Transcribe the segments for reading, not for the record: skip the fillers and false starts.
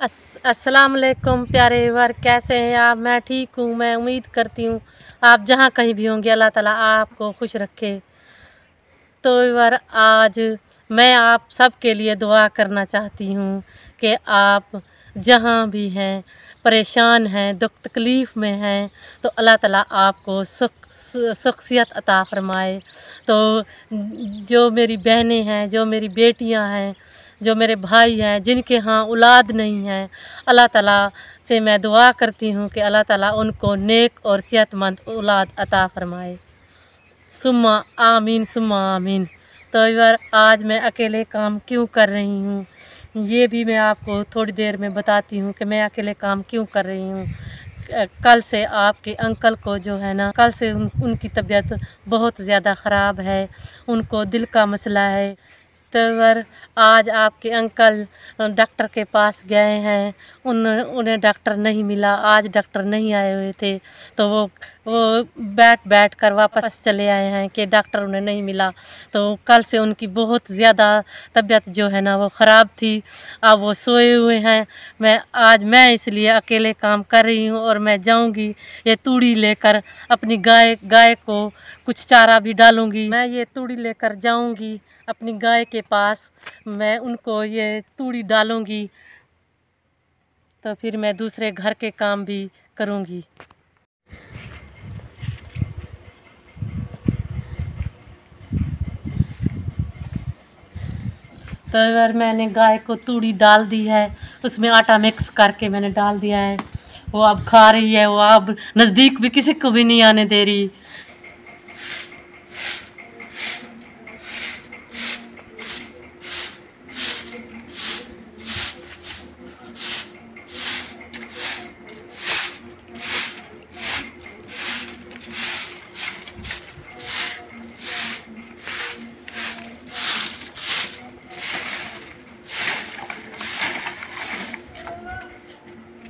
अस्सलाम वालेकुम प्यारे व्यूअर, कैसे हैं आप। मैं ठीक हूँ। मैं उम्मीद करती हूँ आप जहाँ कहीं भी होंगे अल्लाह ताला आपको खुश रखे। तो व्यूअर, आज मैं आप सब के लिए दुआ करना चाहती हूँ कि आप जहाँ भी हैं, परेशान हैं, दुख तकलीफ़ में हैं, तो अल्लाह ताला आपको सुखसियत अता फ़रमाए। तो जो मेरी बहनें हैं, जो मेरी बेटियां हैं, जो मेरे भाई हैं जिनके यहाँ औलाद नहीं है, अल्लाह ताला से मैं दुआ करती हूँ कि अल्लाह ताला उनको नेक और सेहतमंद औलाद अता फ़रमाए। सुम्मा आमीन सुम्मा आमीन। तो यार, आज मैं अकेले काम क्यों कर रही हूँ, ये भी मैं आपको थोड़ी देर में बताती हूँ कि मैं अकेले काम क्यों कर रही हूँ। कल से आपके अंकल को जो है ना, कल से उनकी तबीयत बहुत ज़्यादा ख़राब है, उनको दिल का मसला है। तो यार, आज आपके अंकल डॉक्टर के पास गए हैं, उन्हें डॉक्टर नहीं मिला, आज डॉक्टर नहीं आए हुए थे, तो वो बैठ कर वापस चले आए हैं कि डॉक्टर उन्हें नहीं मिला। तो कल से उनकी बहुत ज़्यादा तबीयत जो है ना वो ख़राब थी, अब वो सोए हुए हैं। मैं इसलिए अकेले काम कर रही हूँ और मैं जाऊँगी ये तूड़ी लेकर अपनी गाय को कुछ चारा भी डालूँगी। मैं ये तूड़ी लेकर जाऊँगी अपनी गाय के पास, मैं उनको ये तूड़ी डालूँगी, तो फिर मैं दूसरे घर के काम भी करूँगी। तो यार, मैंने गाय को तूड़ी डाल दी है, उसमें आटा मिक्स करके मैंने डाल दिया है। वो अब खा रही है, वो अब नज़दीक भी किसी को भी नहीं आने दे रही।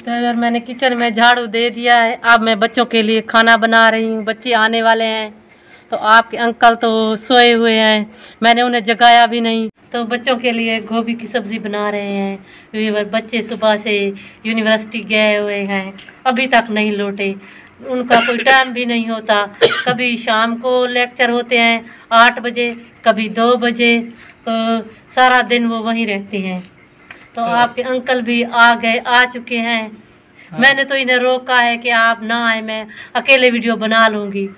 तो यार, मैंने किचन में झाड़ू दे दिया है, अब मैं बच्चों के लिए खाना बना रही हूँ। बच्चे आने वाले हैं, तो आपके अंकल तो सोए हुए हैं, मैंने उन्हें जगाया भी नहीं। तो बच्चों के लिए गोभी की सब्ज़ी बना रहे हैं। बच्चे सुबह से यूनिवर्सिटी गए हुए हैं, अभी तक नहीं लौटे, उनका कोई टाइम भी नहीं होता। कभी शाम को लेक्चर होते हैं 8 बजे, कभी 2 बजे, तो सारा दिन वो वहीं रहते हैं। तो आपके अंकल भी आ चुके हैं। हाँ। मैंने तो इन्हें रोका है कि आप ना आए, मैं अकेले वीडियो बना लूँगी।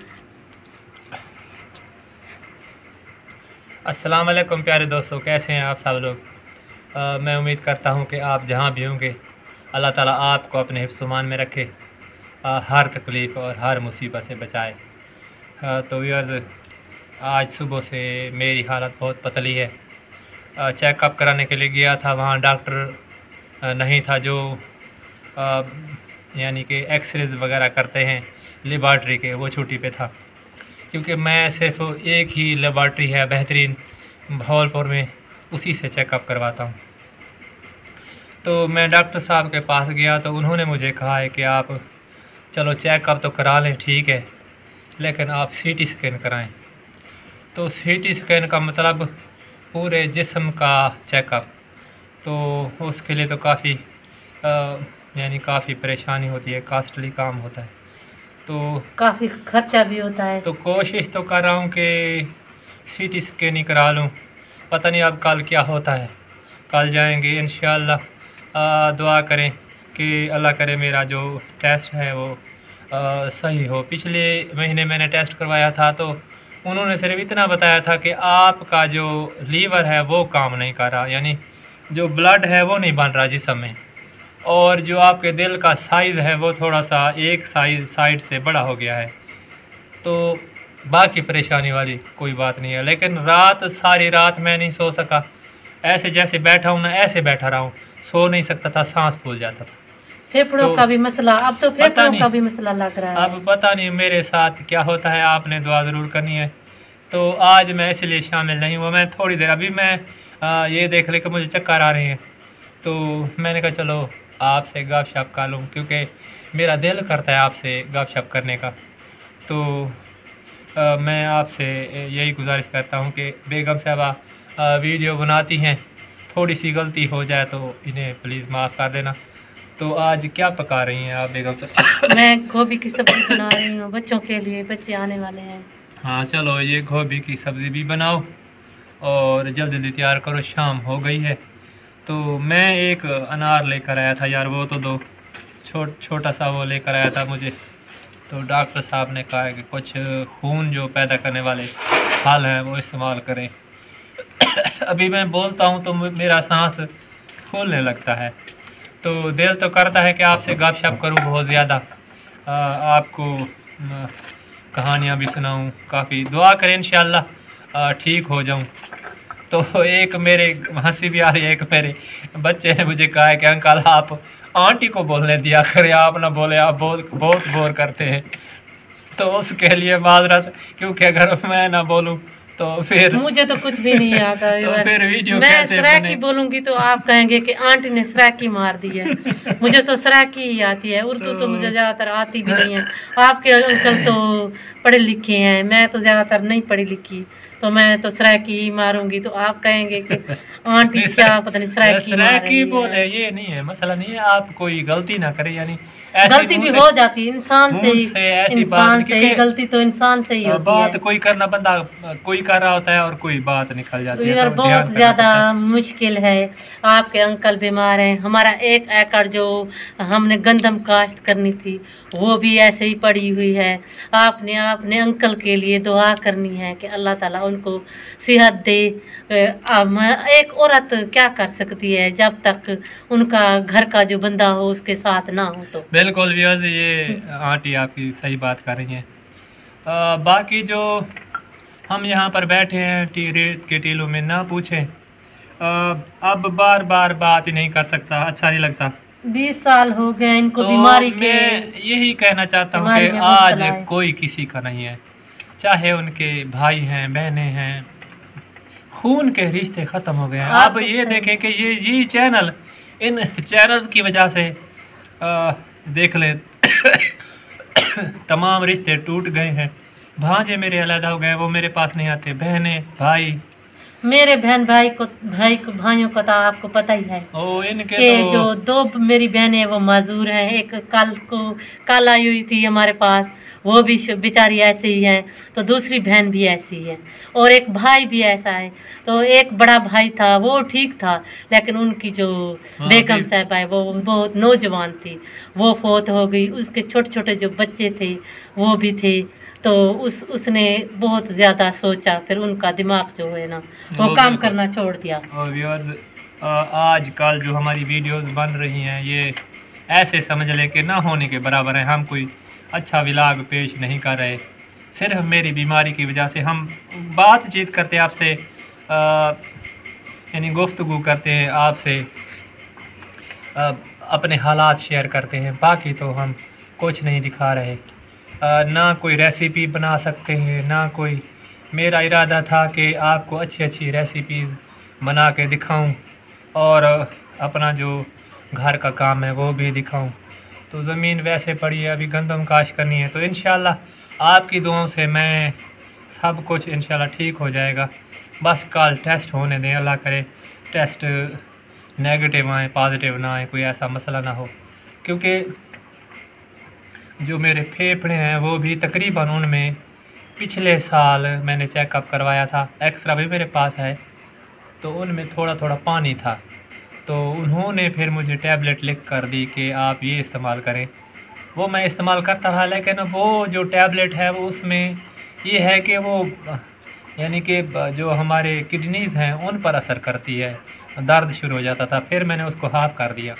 अस्सलाम वालेकुम प्यारे दोस्तों, कैसे हैं आप सब लोग। मैं उम्मीद करता हूं कि आप जहां भी होंगे अल्लाह ताला आपको अपने हिफ्ज़-ओ-मान में रखे, हर तकलीफ़ और हर मुसीबत से बचाए। तो व्यूअर्स, आज सुबह से मेरी हालत बहुत पतली है। चेकअप कराने के लिए गया था, वहाँ डॉक्टर नहीं था जो यानी कि एक्सरेज वगैरह करते हैं लेबॉर्ट्री के, वो छुट्टी पे था। क्योंकि मैं सिर्फ एक ही लेबॉर्ट्री है बेहतरीन भावलपुर में, उसी से चेकअप करवाता हूँ। तो मैं डॉक्टर साहब के पास गया तो उन्होंने मुझे कहा है कि आप चलो चेकअप तो करा लें, ठीक है, लेकिन आप सीटी स्कैन कराएं। तो सीटी स्कैन का मतलब पूरे जिस्म का चेकअप, तो उसके लिए तो काफ़ी यानी काफ़ी परेशानी होती है, कास्टली काम होता है, तो काफ़ी खर्चा भी होता है। तो कोशिश तो कर रहा हूँ कि सीटी स्कैन ही करा लूँ। पता नहीं अब कल क्या होता है, कल जाएंगे इंशाअल्लाह। दुआ करें कि अल्लाह करे मेरा जो टेस्ट है वो सही हो। पिछले महीने मैंने टेस्ट करवाया था तो उन्होंने सिर्फ इतना बताया था कि आपका जो लीवर है वो काम नहीं कर रहा, यानी जो ब्लड है वो नहीं बन रहा जिस्म में, और जो आपके दिल का साइज़ है वो थोड़ा सा एक साइड से बड़ा हो गया है। तो बाकी परेशानी वाली कोई बात नहीं है, लेकिन सारी रात मैं नहीं सो सका। ऐसे जैसे बैठा हूँ ना, ऐसे बैठा रहा हूँ, सो नहीं सकता था, सांस फूल जाता था। फेफड़ों का भी मसला, अब तो फेफड़ों का भी मसला लग रहा है। अब पता नहीं मेरे साथ क्या होता है, आपने दुआ ज़रूर करनी है। तो आज मैं इसलिए शामिल नहीं हुआ। मैं थोड़ी देर अभी मैं ये देख ले कि मुझे चक्कर आ रहे हैं, तो मैंने कहा चलो आपसे गपशप कर लूँ, क्योंकि मेरा दिल करता है आपसे गपशप करने का। तो मैं आपसे यही गुजारिश करता हूँ कि बेगम साहबा वीडियो बनाती हैं थोड़ी सी गलती हो जाए तो इन्हें प्लीज़ माफ़ कर देना। तो आज क्या पका रही हैं आप बेगम साहब? मैं गोभी की सब्ज़ी बना रही हूँ बच्चों के लिए, बच्चे आने वाले हैं। हाँ चलो, ये गोभी की सब्ज़ी भी बनाओ और जल्दी जल्दी तैयार करो, शाम हो गई है। तो मैं एक अनार लेकर आया था यार, वो तो दो छोटा सा वो लेकर आया था मुझे। तो डॉक्टर साहब ने कहा है कि कुछ खून जो पैदा करने वाले फल हैं वो इस्तेमाल करें। अभी मैं बोलता हूँ तो मेरा सांस फूलने लगता है, तो दिल तो करता है कि आपसे गपशप करूँ बहुत ज़्यादा, आपको कहानियाँ भी सुनाऊँ, काफ़ी दुआ करें इंशाल्लाह ठीक हो जाऊँ। तो एक मेरे हंसी भी आ रही है, एक मेरे बच्चे ने मुझे कहा है कि अंकल आप आंटी को बोलने दिया करें, आप ना बोले, आप बहुत बहुत बोर करते हैं। तो उसके लिए माजरत, क्योंकि अगर मैं ना बोलूँ तो फिर मुझे तो कुछ भी नहीं आता तो फिर वीडियो मैं कैसे सराकी बोलूंगी तो आप कहेंगे कि आंटी ने सराकी मार दी है। मुझे तो सराकी ही आती है, उर्दू तो मुझे ज़्यादातर आती भी नहीं है। आपके अंकल तो पढ़े लिखे हैं, मैं तो ज़्यादातर नहीं पढ़ी लिखी, तो मैं तो सराकी ही मारूंगी तो आप कहेंगे कि आंटी क्या पता नहीं सराकी बोले। ये नहीं है मसला, नहीं है, आप कोई गलती ना करें, यानी गलती भी हो जाती है इंसान से ही गलती तो इंसान से ही होती बात है। कोई करना, बंदा कोई कर रहा होता है और कोई बात निकल जाती है। यार तो बहुत ज़्यादा मुश्किल है। आपके अंकल बीमार हैं, हमारा 1 एकड़ जो हमने गंदम काश्त करनी थी वो भी ऐसे ही पड़ी हुई है। आपने अंकल के लिए दुआ करनी है कि अल्लाह ताला उनको सेहत दे। एक औरत क्या कर सकती है जब तक उनका घर का जो बंदा हो उसके साथ ना हो। तो बिल्कुल व्यूअर्स, ये आंटी आपकी सही बात कर रही हैं। बाकी जो हम यहाँ पर बैठे हैं रेत के टीलों में, ना पूछें, अब बार बार बात ही नहीं कर सकता, अच्छा नहीं लगता। 20 साल हो गए इनको तो बीमारी के। मैं यही कहना चाहता हूँ कि आज कोई किसी का नहीं है, चाहे उनके भाई हैं बहनें हैं, खून के रिश्ते ख़त्म हो गए हैं। अब ये देखें कि ये चैनल, इन चैनल्स की वजह से देख लें तमाम रिश्ते टूट गए हैं। भांजे मेरे अलग हो गए, वो मेरे पास नहीं आते। बहनें भाई, मेरे भाइयों को तो आपको पता ही है इनके कि तो जो 2 मेरी बहनें वो माजूर हैं। एक कल आई हुई थी हमारे पास, वो भी बेचारी ऐसे ही है। तो दूसरी बहन भी ऐसी है और एक भाई भी ऐसा है। तो एक बड़ा भाई था वो ठीक था, लेकिन उनकी जो बेगम साहब है वो बहुत नौजवान थी, वो फोत हो गई। उसके छोटे छोटे जो बच्चे थे वो भी थे। तो उसने बहुत ज़्यादा सोचा, फिर उनका दिमाग जो है ना वो काम करना छोड़ दिया। और व्यूअर्स, आज कल जो हमारी वीडियोस बन रही हैं ये ऐसे समझ लें कि ना होने के बराबर है। हम कोई अच्छा व्लॉग पेश नहीं कर रहे, सिर्फ मेरी बीमारी की वजह से हम बातचीत करते हैं आपसे, यानी गुफ्तगू करते हैं आपसे, अपने हालात शेयर करते हैं। बाकी तो हम कुछ नहीं दिखा रहे, ना कोई रेसिपी बना सकते हैं, ना कोई। मेरा इरादा था कि आपको अच्छी अच्छी रेसिपीज़ बना के दिखाऊं और अपना जो घर का काम है वो भी दिखाऊं। तो ज़मीन वैसे पड़ी है, अभी गंदम काश करनी है। तो इंशाल्लाह आपकी दुआओं से मैं सब कुछ इंशाल्लाह ठीक हो जाएगा। बस कल टेस्ट होने दें, अल्लाह करे टेस्ट नेगेटिव आए, पॉजिटिव ना आए, कोई ऐसा मसला ना हो। क्योंकि जो मेरे फेफड़े हैं वो भी तकरीबन, उनमें पिछले साल मैंने चेकअप करवाया था, एक्सरा भी मेरे पास है, तो उनमें थोड़ा थोड़ा पानी था। तो उन्होंने फिर मुझे टैबलेट लिख कर दी कि आप ये इस्तेमाल करें। वो मैं इस्तेमाल करता रहा, लेकिन वो जो टैबलेट है वो उसमें ये है कि वो यानी कि जो हमारे किडनीज़ हैं उन पर असर करती है, दर्द शुरू हो जाता था, फिर मैंने उसको हाफ़ कर दिया।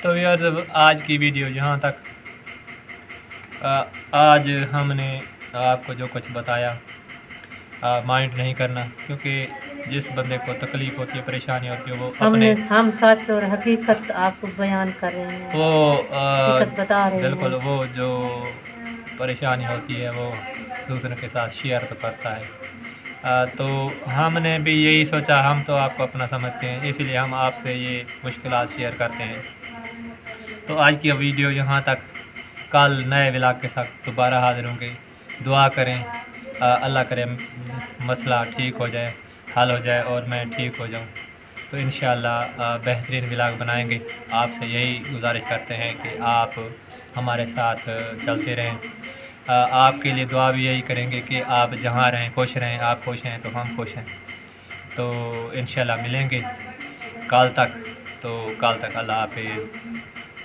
तो यार आज की वीडियो यहाँ तक। आज हमने आपको जो कुछ बताया माइंड नहीं करना, क्योंकि जिस बंदे को तकलीफ़ होती है, परेशानी होती है, वो हम सच और हकीकत आपको बयान कर रहे हैं, वो बता रहे हैं। बिल्कुल, वो जो परेशानी होती है वो दूसरों के साथ शेयर तो करता है। तो हमने भी यही सोचा, हम तो आपको अपना समझते हैं, इसलिए हम आपसे ये मुश्किलात शेयर करते हैं। तो आज की वीडियो यहाँ तक, कल नए व्लॉग के साथ दोबारा हाजिर होंगे। दुआ करें अल्लाह करे मसला ठीक हो जाए, हल हो जाए और मैं ठीक हो जाऊँ। तो इंशाअल्लाह बेहतरीन व्लॉग बनाएंगे। आपसे यही गुजारिश करते हैं कि आप हमारे साथ चलते रहें। आपके लिए दुआ भी यही करेंगे कि आप जहाँ रहें खुश रहें, आप खुश हैं तो हम खुश हैं। तो इंशाअल्लाह मिलेंगे कल तक। तो कल तक अल्लाह हाफिज़।